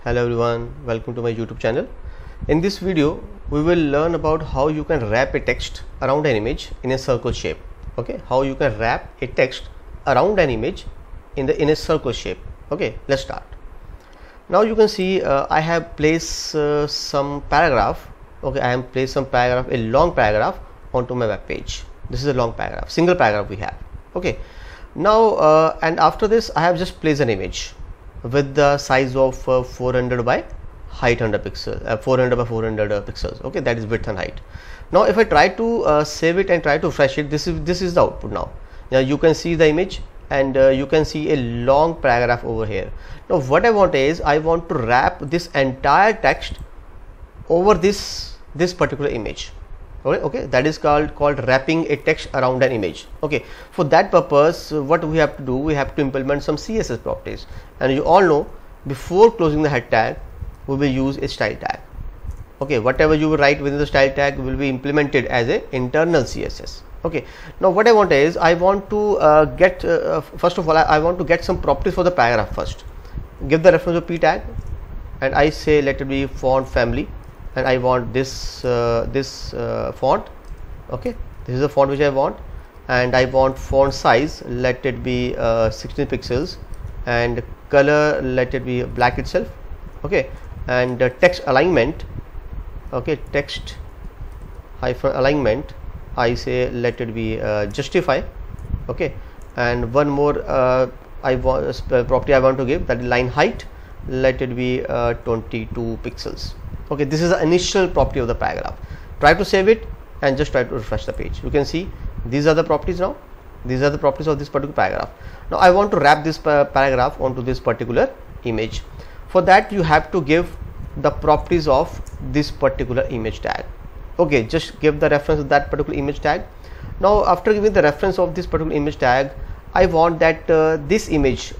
Hello everyone, welcome to my YouTube channel. In this video we will learn about how you can wrap a text around an image in a circle shape. Okay, how you can wrap a text around an image in a circle shape. Okay, let's start. Now you can see I have placed some paragraph. Okay, I have placed some paragraph, a long paragraph onto my web page. This is a long paragraph, single paragraph we have. Okay, now and after this I have just placed an image with the size of 400 by height 100 pixels, 400 by 400 pixels. Okay, that is width and height. Now if I try to save it and try to refresh it, this is the output. Now you can see the image and you can see a long paragraph over here. Now what I want is I want to wrap this entire text over this particular image. Okay, that is called wrapping a text around an image. Okay, for that purpose what we have to do, we have to implement some CSS properties, and you all know before closing the head tag we will use a style tag. Okay, whatever you will write within the style tag will be implemented as a internal CSS. Okay, now what I want is I want to get first of all I want to get some properties for the paragraph first. Give the reference of p tag and I say let it be font family, and I want this font. Okay, this is the font which I want, and I want font size, let it be 16 pixels, and color let it be black itself. Okay, and text alignment. Okay, text hyphen alignment, I say let it be justify. Okay, and one more property I want to give, that is line height, let it be 22 pixels. Okay, this is the initial property of the paragraph. Try to save it and just try to refresh the page. You can see these are the properties now. These are the properties of this particular paragraph. Now I want to wrap this paragraph onto this particular image. For that you have to give the properties of this particular image tag. Okay, just give the reference of that particular image tag. Now after giving the reference of this particular image tag, I want that this image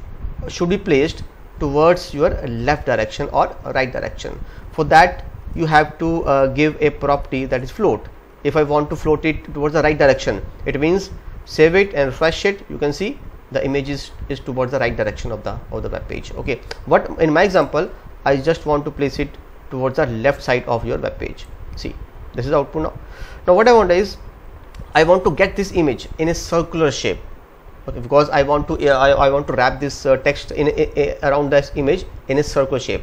should be placed towards your left direction or right direction. For that you have to give a property, that is float. If I want to float it towards the right direction, it means save it and refresh it. You can see the image is towards the right direction of the web page. Okay, but in my example I just want to place it towards the left side of your web page. See, this is the output now. Now what I want is I want to get this image in a circular shape. Okay, because I want to I want to wrap this text in around this image in a circle shape.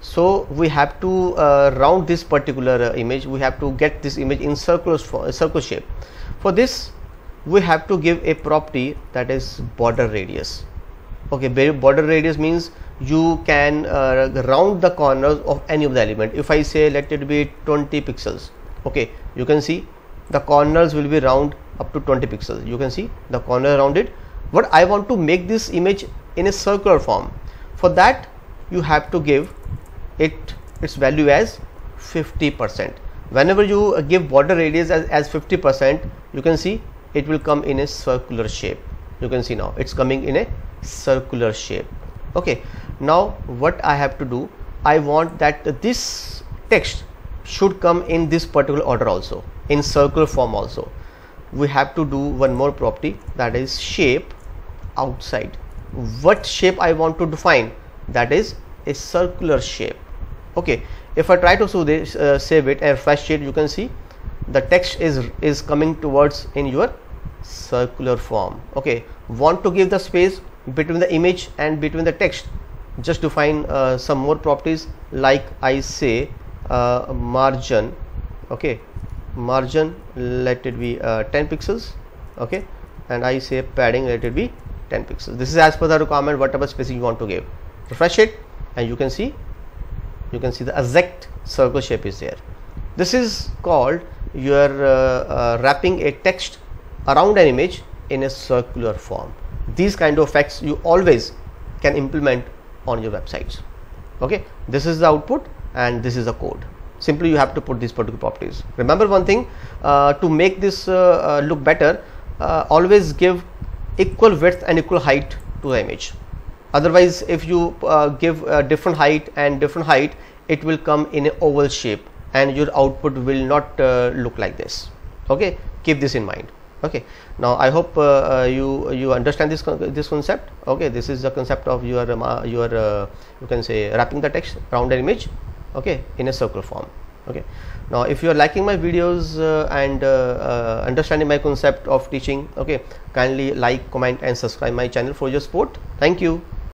So we have to round this particular image. We have to get this image in circle shape. For this we have to give a property, that is border radius. Okay, border radius means you can round the corners of any of the element. If I say let it be 20 pixels, okay, you can see the corners will be round up to 20 pixels. You can see the corner rounded. But I want to make this image in a circular form. For that you have to give its value as 50%. Whenever you give border radius as 50%, you can see it will come in a circular shape. You can see now it's coming in a circular shape. Okay, now what I have to do, I want that this text should come in this particular order also, in circular form also. We have to do one more property, that is shape outside. What shape I want to define, that is a circular shape. Okay, if I try to save it and refresh it, you can see the text is coming towards in your circular form. Okay, want to give the space between the image and between the text, just define some more properties, like I say margin. Okay, margin let it be 10 pixels. Okay, and I say padding, let it be 10 pixels. This is as per the requirement, whatever spacing you want to give. Refresh it and you can see the exact circle shape is there. This is called your wrapping a text around an image in a circular form. These kind of effects you always can implement on your websites. Okay, this is the output and this is the code. Simply you have to put these particular properties. Remember one thing, to make this look better, always give equal width and equal height to the image. Otherwise if you give different height and different height, it will come in an oval shape and your output will not look like this. Okay, keep this in mind. Okay, now I hope you understand this concept. Okay, this is the concept of your you can say wrapping the text around an image, okay, in a circle form. Okay, now if you are liking my videos and understanding my concept of teaching, okay, kindly like, comment and subscribe my channel for your support. Thank you.